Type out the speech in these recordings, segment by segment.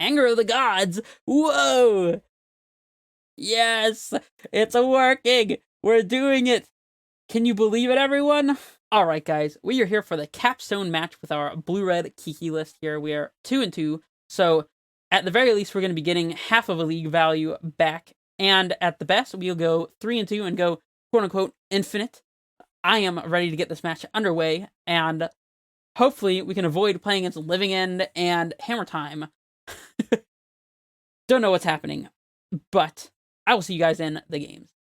Anger of the Gods. Whoa! Yes! It's working! We're doing it! Can you believe it, everyone? Alright, guys. We are here for the capstone match with our blue-red Kiki list here. We are 2-2. So, at the very least, we're going to be getting half of a league value back. And at the best, we'll go 3-2 and go, quote-unquote, infinite. I am ready to get this match underway. And hopefully, we can avoid playing against Living End and Hammer Time. Don't know what's happening. But I will see you guys in the games.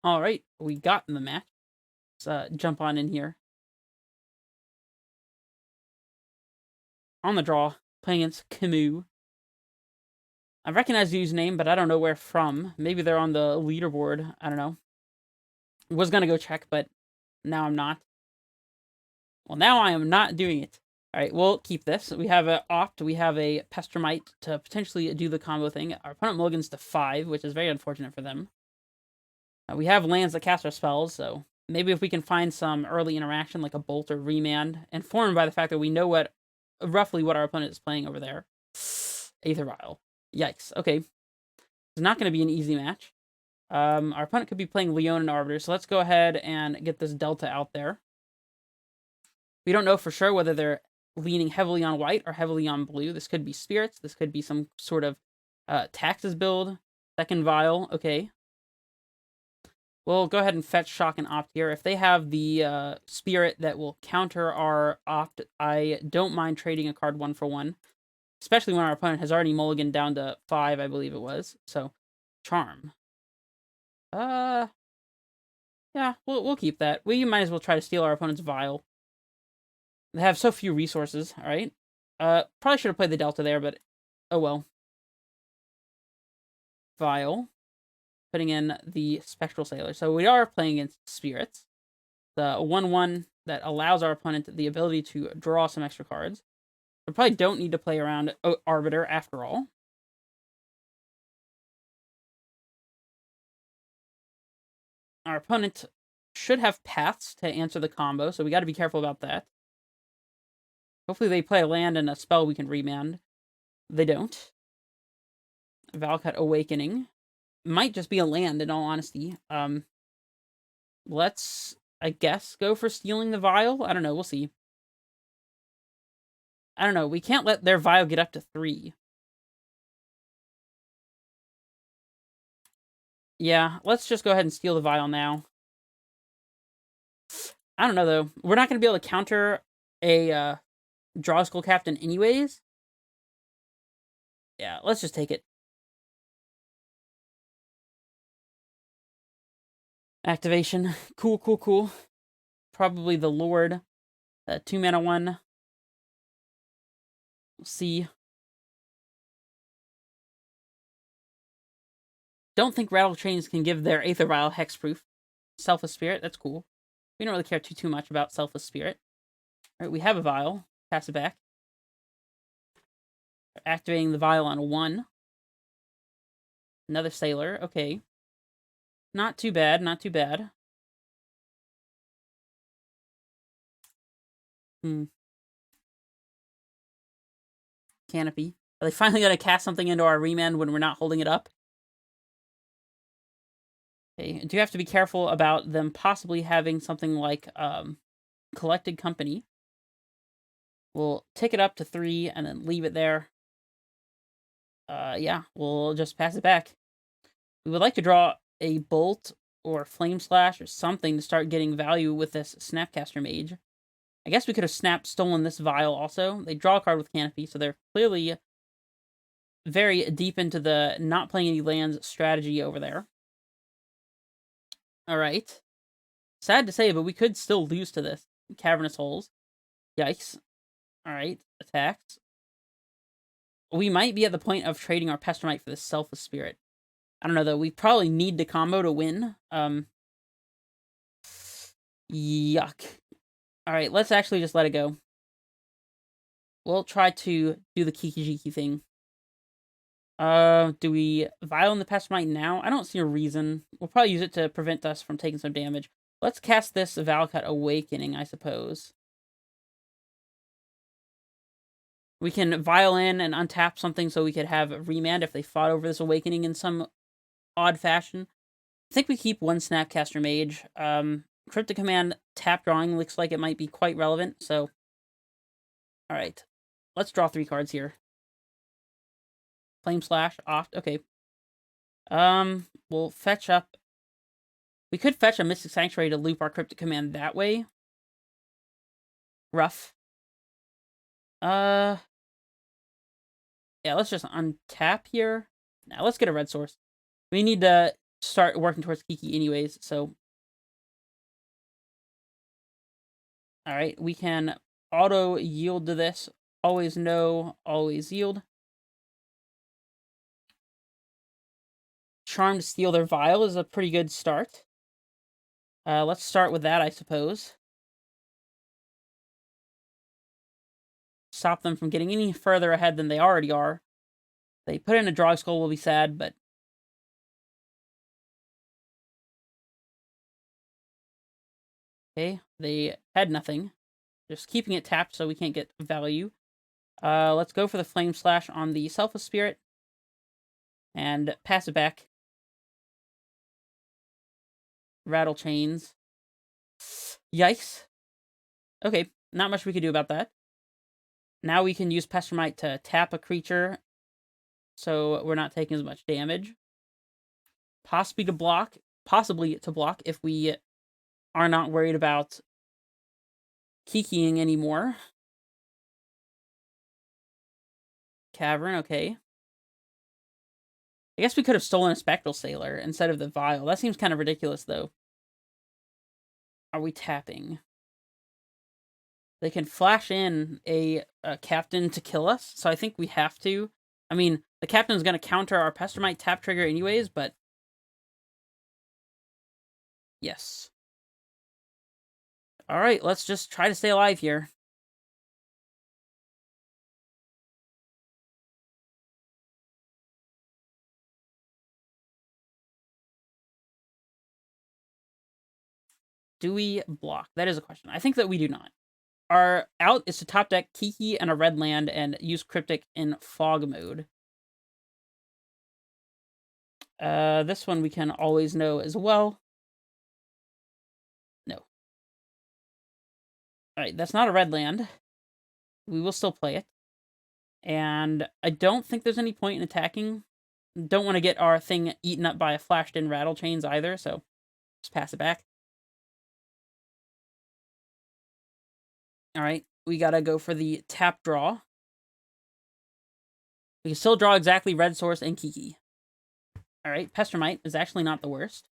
Alright, we got in the match. Let's jump on in here. On the draw, playing against Camus. I recognize the username, but I don't know where from. Maybe they're on the leaderboard. I don't know. Was gonna go check, but now I'm not. Well, now I am not doing it. Alright, we'll keep this. We have an Opt, we have a Pestermite to potentially do the combo thing. Our opponent mulligans to 5, which is very unfortunate for them. We have lands that cast our spells, so maybe if we can find some early interaction, like a Bolt or Remand, informed by the fact that we know roughly what our opponent is playing over there. Aether Vial. Yikes. Okay. It's not going to be an easy match. Our opponent could be playing Leon and Arbiter, so let's go ahead and get this Delta out there. We don't know for sure whether they're leaning heavily on white or heavily on blue. This could be Spirits. This could be some sort of Taxes build. Second Vial. Okay. We'll go ahead and fetch Shock and Opt here. If they have the Spirit that will counter our Opt, I don't mind trading a card 1 for 1. Especially when our opponent has already mulliganed down to 5, I believe it was. So, Charm. Yeah, we'll keep that. We might as well try to steal our opponent's Vial. They have so few resources, alright? Probably should have played the Delta there, but oh well. Vial. Putting in the Spectral Sailor. So we are playing against Spirits. The 1-1 that allows our opponent the ability to draw some extra cards. We probably don't need to play around Arbiter after all. Our opponent should have paths to answer the combo, so we got to be careful about that. Hopefully they play a land and a spell we can remand. They don't. Valakut Awakening. Might just be a land, in all honesty. Let's, I guess, go for stealing the Vial. I don't know, we'll see. I don't know, we can't let their Vial get up to 3. Yeah, let's just go ahead and steal the Vial now. I don't know, though. We're not going to be able to counter a Draw Skull Captain anyways. Yeah, let's just take it. Activation. Cool. Probably the Lord. 2-mana 1. We'll see. Don't think Rattle Chains can give their Aether Vial hexproof. Selfless Spirit, that's cool. We don't really care too much about Selfless Spirit. Alright, we have a Vial. Pass it back. Activating the Vial on 1. Another Sailor, okay. Not too bad, not too bad. Canopy. Are they finally going to cast something into our remand when we're not holding it up? Okay, do have to be careful about them possibly having something like Collected Company. We'll tick it up to 3 and then leave it there. Yeah, we'll just pass it back. We would like to draw a Bolt or Flame Slash or something to start getting value with this Snapcaster Mage. I guess we could have stolen this Vial also. They draw a card with Canopy, so they're clearly very deep into the not playing any lands strategy over there. Alright. Sad to say, but we could still lose to this. Cavernous Holes. Yikes. Alright, attacks. We might be at the point of trading our Pestermite for this Selfless Spirit. I don't know, though. We probably need the combo to win. Yuck. Alright, let's actually just let it go. We'll try to do the Kiki thing. Do we Vial in the Pestermite now? I don't see a reason. We'll probably use it to prevent us from taking some damage. Let's cast this Valakut Awakening, I suppose. We can violin and untap something so we could have remand if they fought over this awakening in some odd fashion. I think we keep one Snapcaster Mage. Cryptic Command tap drawing looks like it might be quite relevant, so... Alright. Let's draw 3 cards here. Flame Slash, off. Okay. We'll fetch up... We could fetch a Mystic Sanctuary to loop our Cryptic Command that way. Rough. Yeah, let's just untap here. Now, let's get a red source. We need to start working towards Kiki anyways, so... Alright, we can auto-yield to this. Always no, always yield. Charm to steal their vial is a pretty good start. Let's start with that, I suppose. Stop them from getting any further ahead than they already are. They put in a Draw Skull will be sad, but... Okay, they had nothing. Just keeping it tapped so we can't get value. Let's go for the Flame Slash on the Selfless Spirit. And pass it back. Rattle Chains. Yikes. Okay, not much we could do about that. Now we can use Pestermite to tap a creature, so we're not taking as much damage. Possibly to block if we are not worried about Kikiing anymore. Cavern, okay. I guess we could have stolen a Spectral Sailor instead of the Vial. That seems kind of ridiculous, though. Are we tapping? They can flash in a Captain to kill us, so I think we have to. I mean, the Captain's going to counter our Pestermite tap trigger anyways, but... Yes. Alright, let's just try to stay alive here. Do we block? That is a question. I think that we do not. Our out is to top deck Kiki and a red land and use Cryptic in fog mode. This one we can always know as well. No. Alright, that's not a red land. We will still play it. And I don't think there's any point in attacking. Don't want to get our thing eaten up by a flashed-in Rattle Chains either, so just pass it back. Alright, we gotta go for the tap draw. We can still draw exactly Red Source and Kiki. Alright, Pestermite is actually not the worst.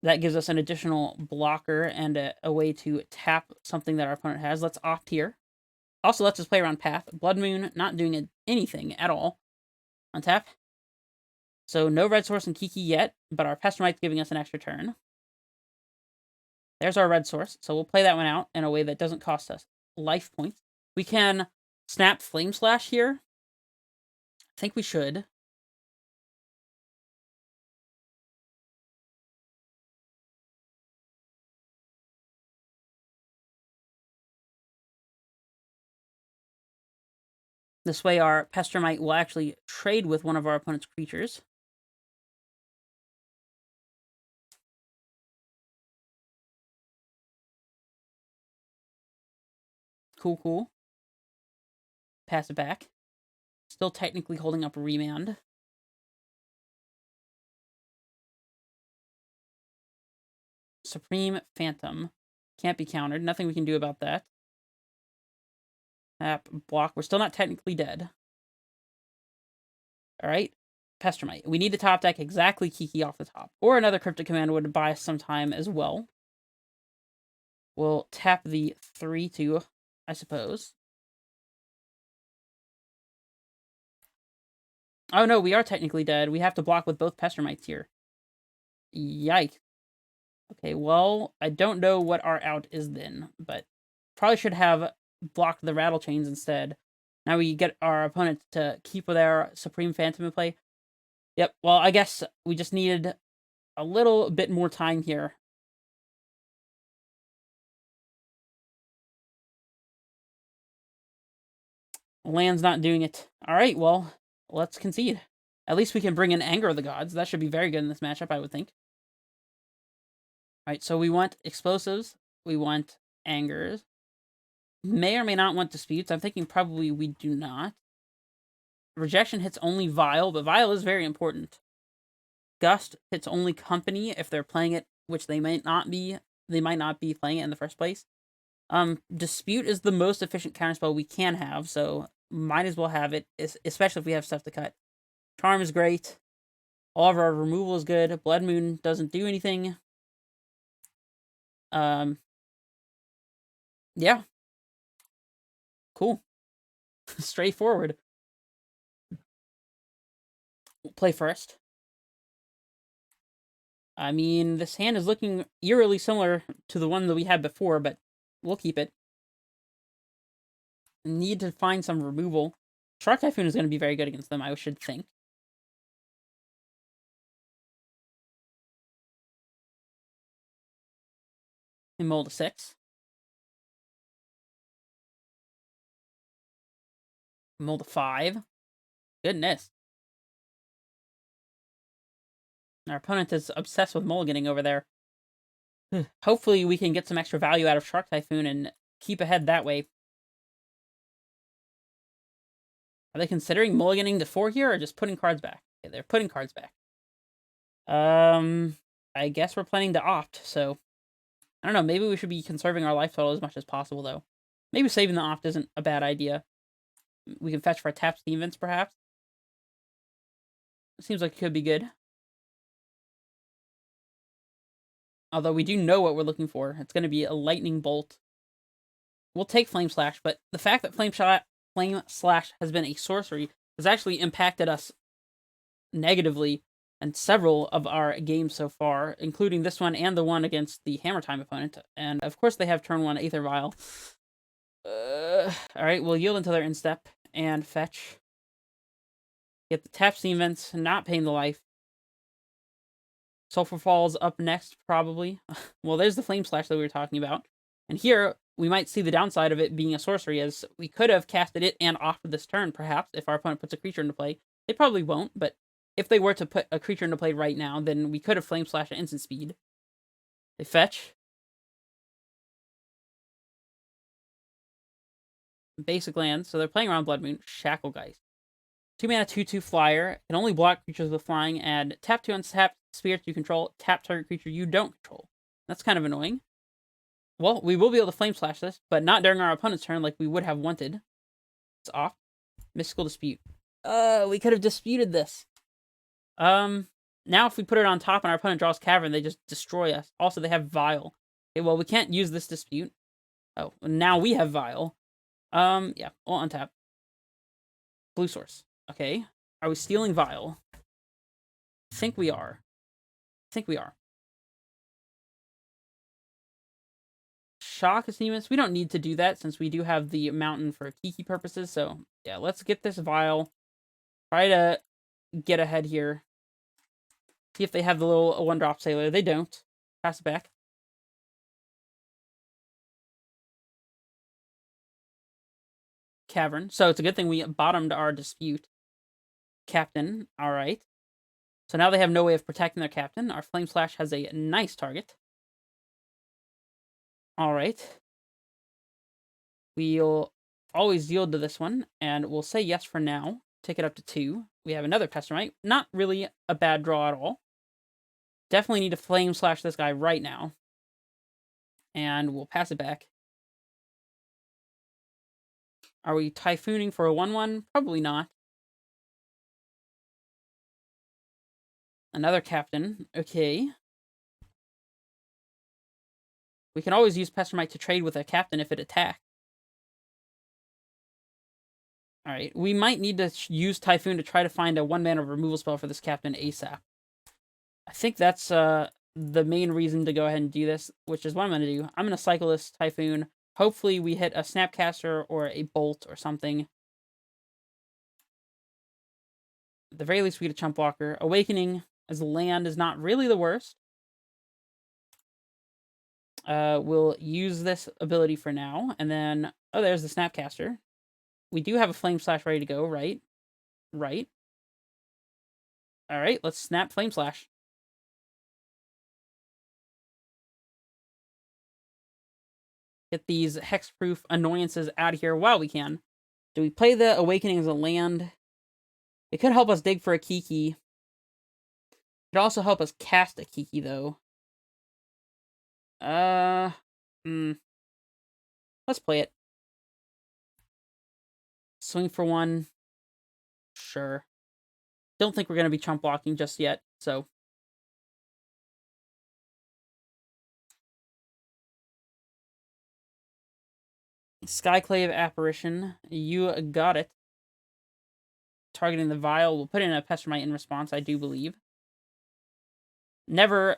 That gives us an additional blocker and a way to tap something that our opponent has. Let's opt here. Also lets us play around Path. Blood Moon, not doing anything at all. Untap. So no Red Source and Kiki yet, but our Pestermite's giving us an extra turn. There's our Red Source, so we'll play that one out in a way that doesn't cost us life points. We can snap Flame Slash here. I think we should. This way our Pestermite will actually trade with one of our opponent's creatures. Cool, cool. Pass it back. Still technically holding up a remand. Supreme Phantom. Can't be countered. Nothing we can do about that. Block. We're still not technically dead. Alright. Pestermite. We need to top deck exactly Kiki off the top. Or another Cryptic Command would buy us some time as well. We'll tap the 3-2, I suppose. Oh no, we are technically dead. We have to block with both Pestermites here. Yikes. Okay, well, I don't know what our out is then, but probably should have blocked the Rattle Chains instead. Now we get our opponent to keep their Supreme Phantom in play. Yep, well, I guess we just needed a little bit more time here. Land's not doing it. Alright, well, let's concede. At least we can bring in Anger of the Gods. That should be very good in this matchup, I would think. Alright, so we want Explosives. We want Angers. May or may not want Disputes. I'm thinking probably we do not. Rejection hits only Vile, but Vile is very important. Gust hits only Company if they're playing it, which they might not be. They might not be playing it in the first place. Dispute is the most efficient counterspell we can have, so might as well have it, especially if we have stuff to cut. Charm is great. All of our removal is good. Blood Moon doesn't do anything. Yeah. Cool. Straightforward. We'll play first. I mean, this hand is looking eerily similar to the one that we had before, but we'll keep it. Need to find some removal. Shark Typhoon is going to be very good against them, I should think. And mold a 6. Mold a 5. Goodness. Our opponent is obsessed with mulliganing over there. Hopefully we can get some extra value out of Shark Typhoon and keep ahead that way. Are they considering mulliganing to 4 here, or just putting cards back? Okay, they're putting cards back. I guess we're planning to opt, so... I don't know, maybe we should be conserving our life total as much as possible, though. Maybe saving the opt isn't a bad idea. We can fetch for a tap Steam Vince, perhaps. Seems like it could be good. Although we do know what we're looking for. It's going to be a Lightning Bolt. We'll take Flame Slash, but the fact that Flame Slash has been a sorcery has actually impacted us negatively in several of our games so far, including this one and the one against the Hammer Time opponent. And of course they have turn 1 Aether Vial. Alright, we'll yield until their instep and fetch. Get the tap Steam Vents, not paying the life. Sulfur Falls up next, probably. Well, there's the Flame Slash that we were talking about. And here, we might see the downside of it being a sorcery, as we could have casted it and opted this turn, perhaps, if our opponent puts a creature into play. They probably won't, but if they were to put a creature into play right now, then we could have Flame Slash at instant speed. They fetch. Basic lands, so they're playing around Blood Moon. Shacklegeist. 2 mana 2/2 flyer. Can only block creatures with flying, and tap 2 untap spirits you control, tap target creature you don't control. That's kind of annoying. Well, we will be able to Flame Slash this, but not during our opponent's turn like we would have wanted. It's off. Mystical Dispute. We could have disputed this. Now if we put it on top and our opponent draws Cavern, they just destroy us. Also, they have Vile. Okay, well, we can't use this dispute. Oh, now we have Vile. Yeah, we'll untap. Blue Source. Okay. Are we stealing Vile? I think we are. Shock Esteemus. We don't need to do that since we do have the mountain for Kiki purposes. So, yeah, let's get this Vile. Try to get ahead here. See if they have the little 1-drop Sailor. They don't. Pass it back. Cavern. So it's a good thing we bottomed our dispute. Captain. Alright. So now they have no way of protecting their captain. Our Flame Slash has a nice target. Alright. We'll always yield to this one, and we'll say yes for now. Take it up to 2. We have another Pestilmite. Not really a bad draw at all. Definitely need to Flame Slash this guy right now. And we'll pass it back. Are we Typhooning for a 1/1? Probably not. Another captain. Okay. We can always use Pestilmite to trade with a captain if it attacks. Alright, we might need to use Typhoon to try to find a 1-mana removal spell for this captain ASAP. I think that's the main reason to go ahead and do this, which is what I'm going to do. I'm going to cycle this Typhoon. Hopefully we hit a Snapcaster or a Bolt or something. At the very least, we get a Chump Blocker. Awakening as land is not really the worst. We'll use this ability for now, and then... Oh, there's the Snapcaster. We do have a Flame Slash ready to go, right? Right. Alright, let's snap Flame Slash. Get these hexproof annoyances out of here while we can. Do we play the Awakening as a land? It could help us dig for a Kiki. It could also help us cast a Kiki, though. Let's play it. Swing for one. Sure. Don't think we're going to be chump blocking just yet, so. Skyclave Apparition. You got it. Targeting the vial. We'll put in a Pestermite in response, I do believe. Never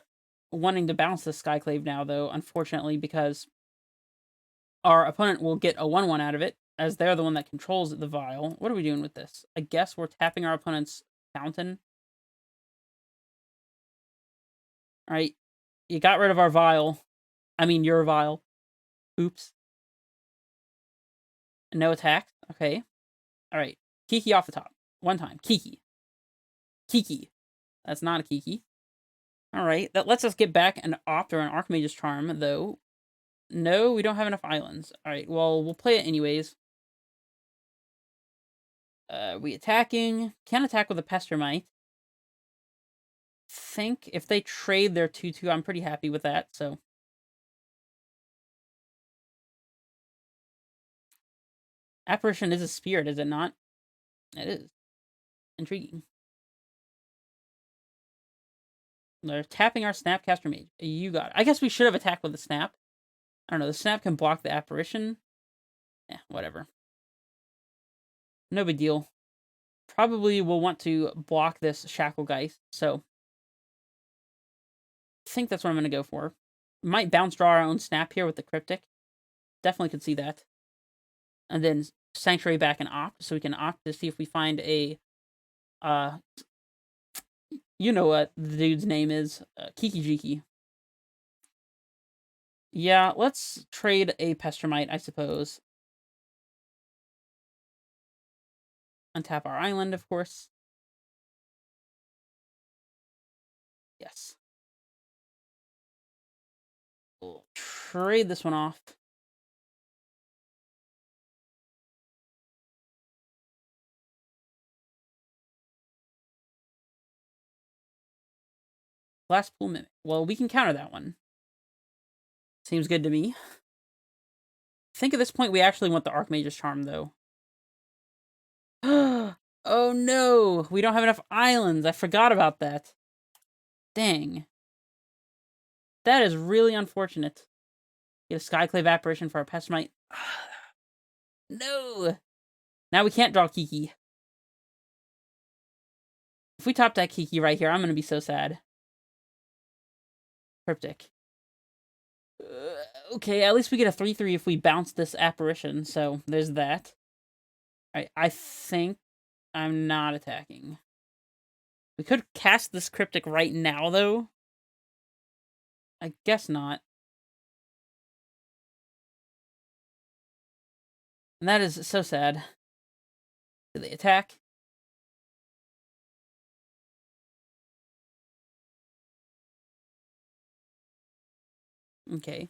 wanting to bounce the Skyclave now, though, unfortunately, because our opponent will get a 1-1 out of it, as they're the one that controls the vial. What are we doing with this? I guess we're tapping our opponent's fountain. Alright. You got rid of our vial. I mean, your vial. Oops. No attack. Okay. Alright. Kiki off the top. One time. Kiki. Kiki. That's not a Kiki. Alright. That lets us get back an Opt or an Archmage's Charm, though. No, we don't have enough islands. Alright, well, we'll play it anyways. We attacking. Can't attack with a Pestermite. Think if they trade their 2-2, I'm pretty happy with that, so. Apparition is a spirit, is it not? It is. Intriguing. They're tapping our Snapcaster Mage. You got it. I guess we should have attacked with the Snap. I don't know, the Snap can block the Apparition. Yeah, whatever. No big deal. Probably will want to block this Shacklegeist, so. I think that's what I'm going to go for. Might bounce draw our own Snap here with the Cryptic. Definitely could see that. And then Sanctuary back and Opt, so we can opt to see if we find a, you know what the dude's name is, Kiki Jiki. Yeah, let's trade a Pestermite, I suppose. Untap our island, of course. Yes. We'll trade this one off. Last Pool Mimic. Well, we can counter that one. Seems good to me. I think at this point we actually want the Archmage's Charm, though. Oh no! We don't have enough islands! I forgot about that. Dang. That is really unfortunate. Get a Skyclave Apparition for our Pestermite. No! Now we can't draw Kiki. If we top that Kiki right here, I'm going to be so sad. Cryptic. Okay, at least we get a 3-3 if we bounce this Apparition, so there's that. Alright, I think I'm not attacking. We could cast this Cryptic right now, though. I guess not. And that is so sad. Do they attack? Okay.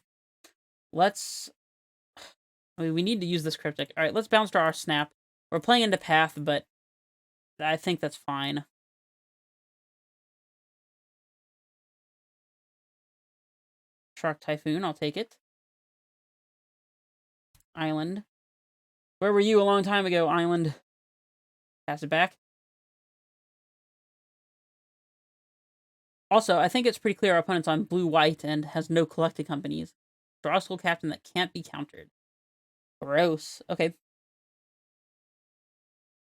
Let's... I mean, we need to use this Cryptic. Alright, let's bounce draw our Snap. We're playing into Path, but I think that's fine. Shark Typhoon, I'll take it. Island. Where were you a long time ago, Island? Pass it back. Also, I think it's pretty clear our opponent's on blue-white and has no collected companies. Draw a Soul Captain that can't be countered. Gross. Okay.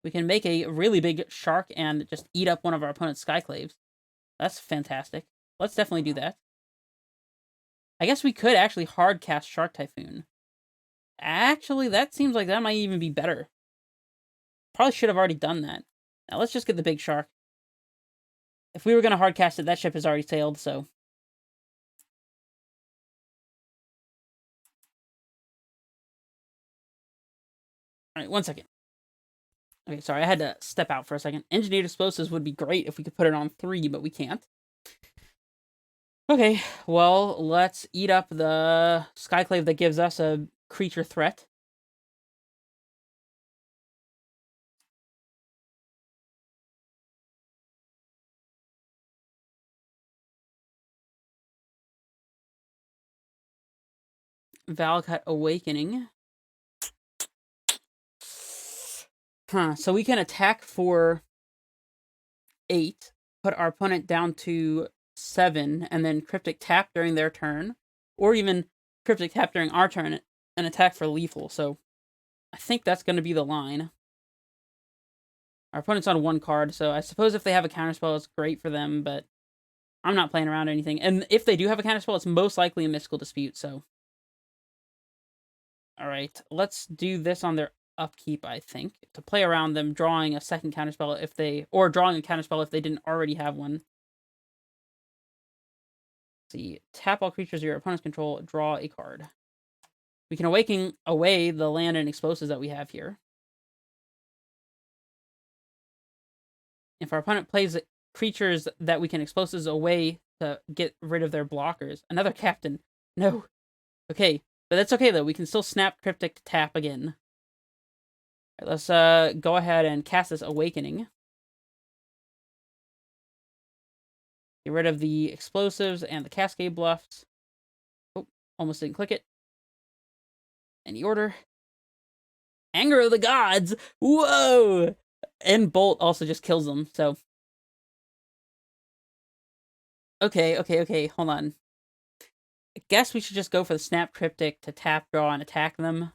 We can make a really big shark and just eat up one of our opponent's Skyclaves. That's fantastic. Let's definitely do that. I guess we could actually hard cast Shark Typhoon. Actually, that seems like that might even be better. Probably should have already done that. Now let's just get the big shark. If we were going to hard cast it, that ship has already sailed, so. Alright, 1 second. Okay, sorry, I had to step out for a second. Engineered explosives would be great if we could put it on 3, but we can't. Okay, well, let's eat up the Skyclave that gives us a creature threat. Valakut Awakening. Huh, so we can attack for 8, put our opponent down to 7, and then Cryptic Tap during their turn, or even Cryptic Tap during our turn and attack for lethal, so I think that's going to be the line. Our opponent's on 1 card, so I suppose if they have a counterspell, it's great for them, but I'm not playing around or anything. And if they do have a counterspell, it's most likely a Mystical Dispute, so... Alright, let's do this on their upkeep, I think, to play around them drawing a second counterspell if they... or drawing a counterspell if they didn't already have one. Let's see, tap all creatures your opponent's control, draw a card. We can awaken away the land and explosives that we have here. If our opponent plays creatures that we can explosives away to get rid of their blockers. Another captain. No. Okay, but that's okay though. We can still snap Cryptic Tap again. Right, let's go ahead and cast this Awakening. Get rid of the explosives and the Cascade Bluffs. Oh, almost didn't click it. Any order? Anger of the Gods! Whoa! And Bolt also just kills them, so... Okay, hold on. I guess we should just go for the Snap Cryptic to tap, draw, and attack them.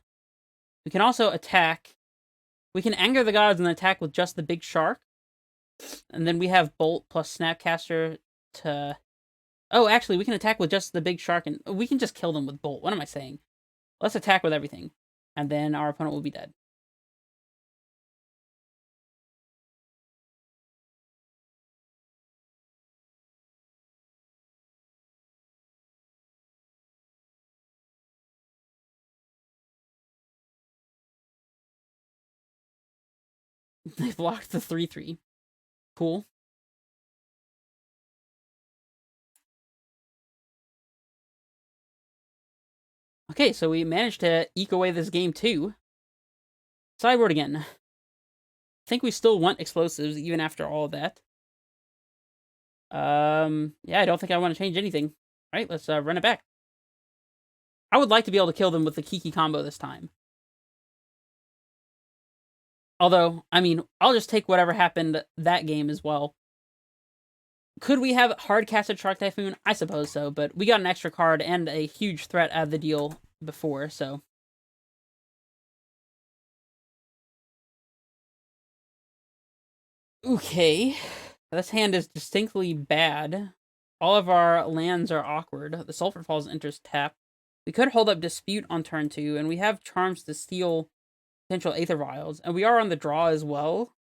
We can also attack... We can Anger the Gods and attack with just the big shark. And then we have Bolt plus Snapcaster to... Oh, actually, we can attack with just the big shark, and we can just kill them with Bolt. What am I saying? Let's attack with everything. And then our opponent will be dead. They blocked the 3/3. Cool. Okay, so we managed to eke away this game too. Sideboard again. I think we still want explosives even after all of that. Yeah, I don't think I want to change anything. All right, let's run it back. I would like to be able to kill them with the Kiki combo this time. Although, I mean, I'll just take whatever happened that game as well. Could we have hard-casted Shark Typhoon? I suppose so, but we got an extra card and a huge threat out of the deal before, so... Okay. This hand is distinctly bad. All of our lands are awkward. The Sulphur Falls enters tap. We could hold up Dispute on turn 2, and we have Charms to steal potential Aether Vials, and we are on the draw as well.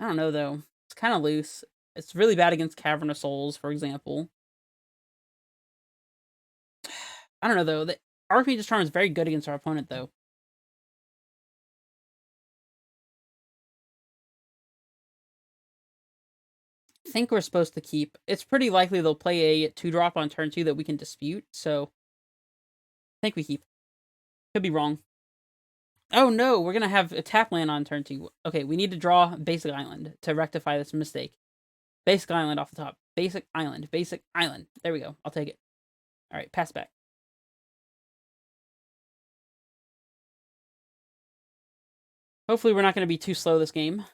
I don't know, though. It's kind of loose. It's really bad against Cavern of Souls, for example. I don't know, though. The Archmage's Charm is very good against our opponent, though. I think we're supposed to keep. It's pretty likely they'll play a 2-drop on turn 2 that we can dispute, so I think we keep. Could be wrong. Oh no, we're gonna have a tap land on turn 2. Okay, we need to draw Basic Island to rectify this mistake. Basic Island off the top. Basic Island. Basic Island. There we go. I'll take it. Alright, pass back. Hopefully we're not going to be too slow this game.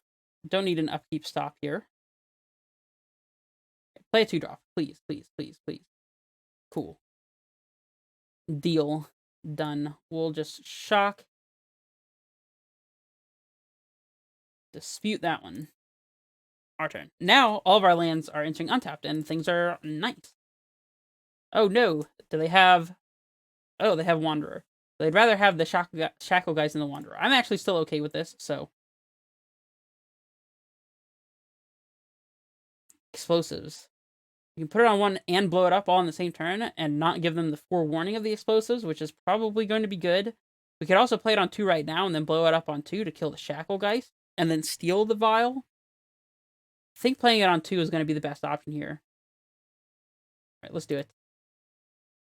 Don't need an upkeep stop here. Play a 2-drop. Please, please, please, please. Cool. Deal. Done. We'll just shock. Dispute that one. Our turn. Now, all of our lands are entering untapped, and things are nice. Oh no. Do they have... Oh, they have Wanderer. They'd rather have the Shackle guys than the Wanderer. I'm actually still okay with this, so... Explosives. You can put it on 1 and blow it up all in the same turn, and not give them the forewarning of the explosives, which is probably going to be good. We could also play it on 2 right now and then blow it up on 2 to kill the Shacklegeist and then steal the vial. I think playing it on 2 is going to be the best option here. All right, let's do it.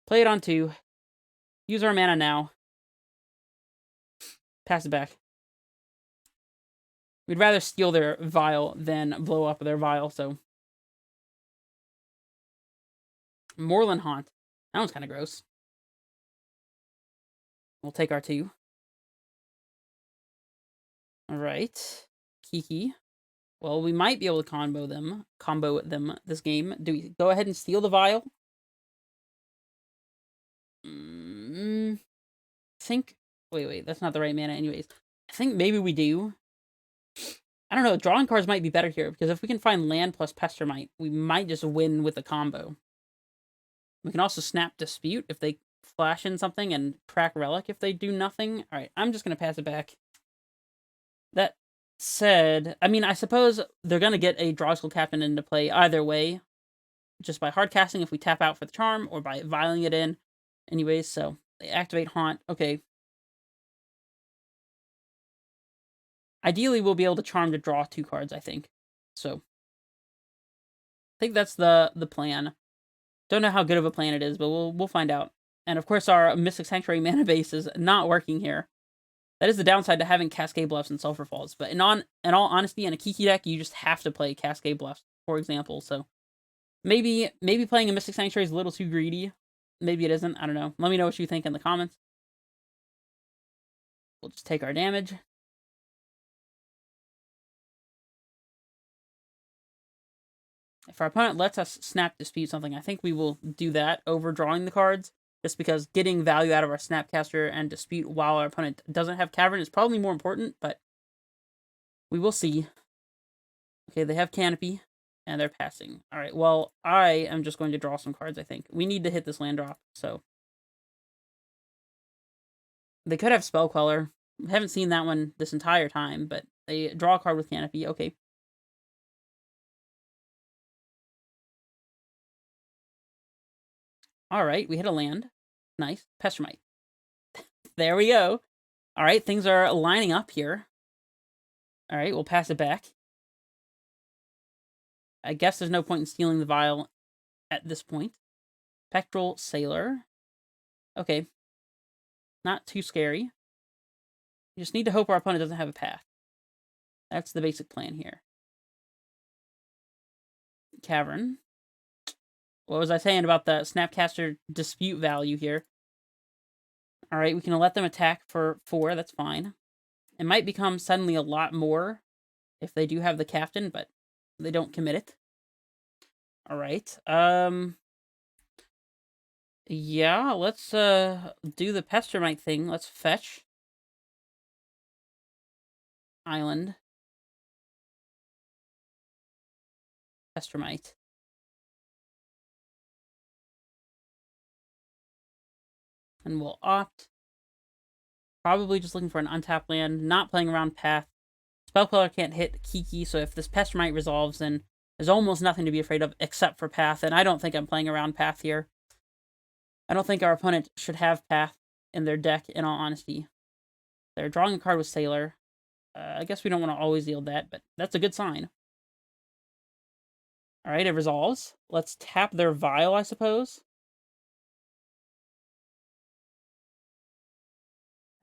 Play it on 2. Use our mana now. Pass it back. We'd rather steal their vial than blow up their vial, so. Moorland Haunt. That one's kind of gross. We'll take our 2. Alright. Kiki. Well, we might be able to combo them this game. Do we go ahead and steal the vial? Think. Wait, that's not the right mana anyways. I think maybe we do. I don't know, drawing cards might be better here, because if we can find land plus Pestermite, we might just win with the combo. We can also snap Dispute if they flash in something, and track Relic if they do nothing. Alright, I'm just going to pass it back. That said, I mean, I suppose they're going to get a Draw School Captain into play either way, just by hard casting if we tap out for the charm, or by vialing it in. Anyways, so they activate Haunt. Okay. Ideally, we'll be able to charm to draw 2 cards, I think. So, I think that's the plan. Don't know how good of a plan it is, but we'll find out. And of course, our Mystic Sanctuary mana base is not working here. That is the downside to having Cascade Bluffs and Sulfur Falls. But in all honesty, in a Kiki deck, you just have to play Cascade Bluffs, for example. So maybe playing a Mystic Sanctuary is a little too greedy. Maybe it isn't. I don't know. Let me know what you think in the comments. We'll just take our damage. If our opponent lets us snap Dispute something, I think we will do that over drawing the cards. Just because getting value out of our Snapcaster and Dispute while our opponent doesn't have Cavern is probably more important, but we will see. Okay, they have Canopy, and they're passing. Alright, well, I am just going to draw some cards, I think. We need to hit this land drop, so. They could have Spell Queller. We haven't seen that one this entire time, but they draw a card with Canopy. Okay. Alright, we hit a land. Nice. Pestermite. There we go. Alright, things are lining up here. Alright, we'll pass it back. I guess there's no point in stealing the vial at this point. Spectral Sailor. Okay. Not too scary. You just need to hope our opponent doesn't have a path. That's the basic plan here. Cavern. What was I saying about the Snapcaster Dispute value here? Alright, we can let them attack for 4. That's fine. It might become suddenly a lot more if they do have the captain, but they don't commit it. Alright. Yeah, let's do the Pestermite thing. Let's fetch. Island. Pestermite. And we'll opt. Probably just looking for an untapped land, not playing around path. Spellqueller can't hit Kiki, so if this Pestermite resolves, then there's almost nothing to be afraid of except for path, and I don't think I'm playing around path here. I don't think our opponent should have path in their deck, in all honesty. They're drawing a card with Sailor. I guess we don't want to always yield that, but that's a good sign. Alright, it resolves. Let's tap their Vial, I suppose.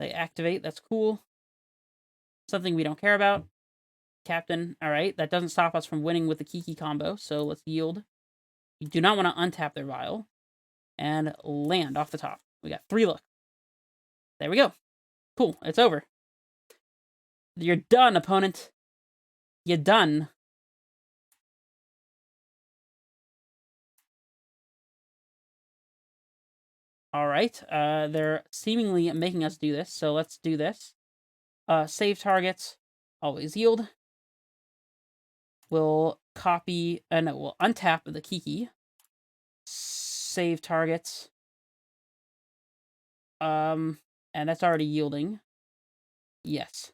They activate, that's cool. Something we don't care about. Captain, alright, that doesn't stop us from winning with the Kiki combo, so let's yield. We do not want to untap their Vial. And land off the top. We got 3 look. There we go. Cool, it's over. You're done, opponent. You're done. Alright, they're seemingly making us do this, so let's do this. Save targets, always yield. We'll copy, no, we'll untap the Kiki. Save targets. And that's already yielding. Yes.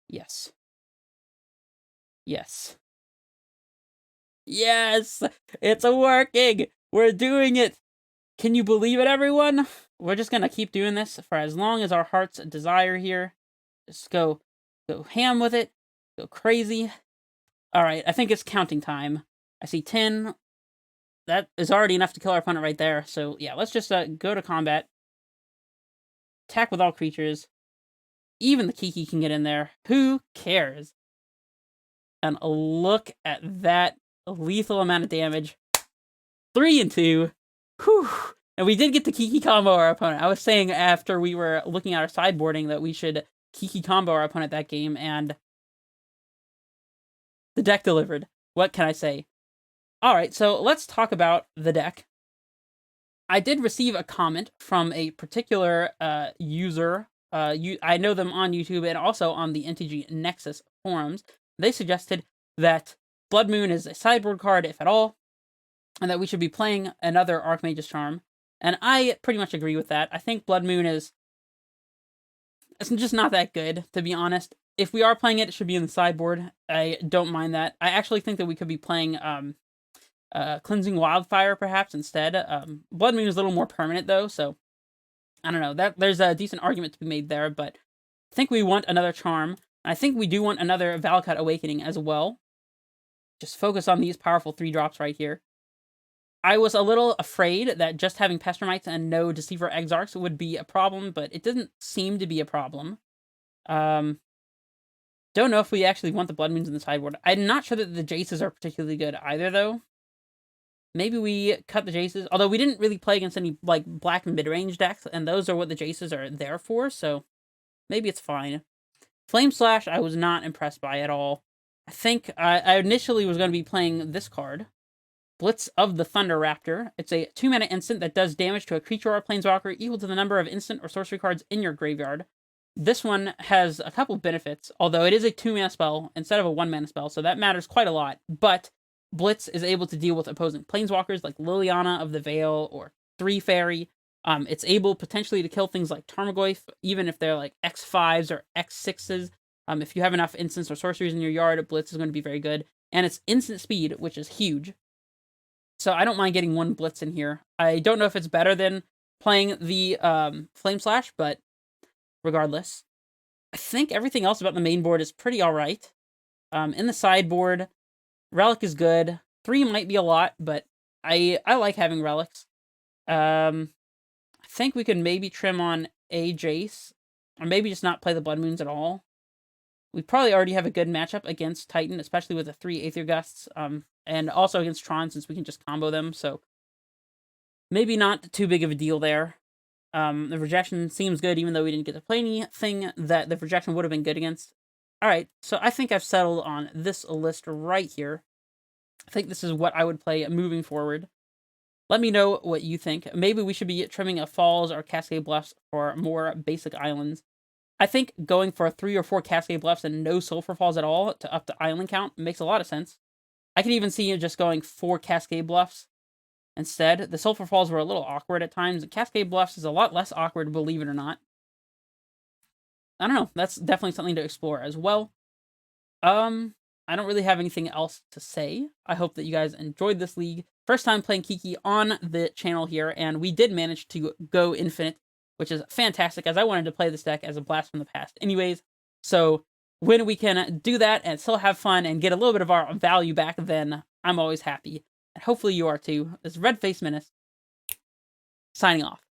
Yes. Yes. Yes! It's working! We're doing it! Can you believe it, everyone? we're just gonna keep doing this for as long as our hearts desire here. Just go ham with it. Go crazy. Alright, I think it's counting time. I see 10. That is already enough to kill our opponent right there. So, yeah, let's just go to combat. Attack with all creatures. Even the Kiki can get in there. Who cares? And look at that lethal amount of damage. 3 and 2. Whew. And we did get the Kiki combo our opponent. I was saying after we were looking at our sideboarding that we should Kiki combo our opponent that game, and the deck delivered. What can I say? Alright, so let's talk about the deck. I did receive a comment from a particular user. I know them on YouTube and also on the NTG Nexus forums. They suggested that Blood Moon is a sideboard card, if at all, and that we should be playing another Archmage's Charm. And I pretty much agree with that. I think Blood Moon is... it's just not that good, to be honest. If we are playing it, it should be in the sideboard. I don't mind that. I actually think that we could be playing Cleansing Wildfire, perhaps, instead. Blood Moon is a little more permanent, though, so... I don't know. There's a decent argument to be made there, but I think we want another Charm. I think we do want another Valakut Awakening as well. Just focus on these powerful 3-drops right here. I was a little afraid that just having Pestermites and no Deceiver Exarchs would be a problem, but it doesn't seem to be a problem. Don't know if we actually want the Blood Moons in the sideboard. I'm not sure that the Jaces are particularly good either, though. Maybe we cut the Jaces, although we didn't really play against any like black mid-range decks, and those are what the Jaces are there for, so maybe it's fine. Flame Slash, I was not impressed by at all. I think I initially was going to be playing this card, Blitz of the Thunder Raptor. It's a 2-mana instant that does damage to a creature or a planeswalker equal to the number of instant or sorcery cards in your graveyard. This one has a couple benefits, although it is a 2-mana spell instead of a 1-mana spell, so that matters quite a lot. But Blitz is able to deal with opposing planeswalkers like Liliana of the Veil or 3 Fairy. It's able potentially to kill things like Tarmogoyf, even if they're like X5s or X6s. If you have enough instants or sorceries in your yard, Blitz is going to be very good. And it's instant speed, which is huge. So I don't mind getting 1 Blitz in here. I don't know if it's better than playing the Flame Slash, but regardless. I think everything else about the main board is pretty alright. In the sideboard, Relic is good. 3 might be a lot, but I like having Relics. I think we could maybe trim on a Jace, or maybe just not play the Blood Moons at all. We probably already have a good matchup against Titan, especially with the 3 Aether Gusts, and also against Tron, since we can just combo them, so maybe not too big of a deal there. The Rejection seems good, even though we didn't get to play anything that the Rejection would have been good against. Alright, so I think I've settled on this list right here. I think this is what I would play moving forward. Let me know what you think. Maybe we should be trimming a Falls or Cascade Bluffs for more basic islands. I think going for 3 or 4 Cascade Bluffs and no Sulfur Falls at all to up the island count makes a lot of sense. I can even see you just going 4 Cascade Bluffs instead. The Sulfur Falls were a little awkward at times. Cascade Bluffs is a lot less awkward, believe it or not. I don't know. That's definitely something to explore as well. I don't really have anything else to say. I hope that you guys enjoyed this league. First time playing Kiki on the channel here, and we did manage to go infinite, which is fantastic, as I wanted to play this deck as a blast from the past anyways. So when we can do that and still have fun and get a little bit of our value back, then I'm always happy. And hopefully you are too. This is Red Face Menace, signing off.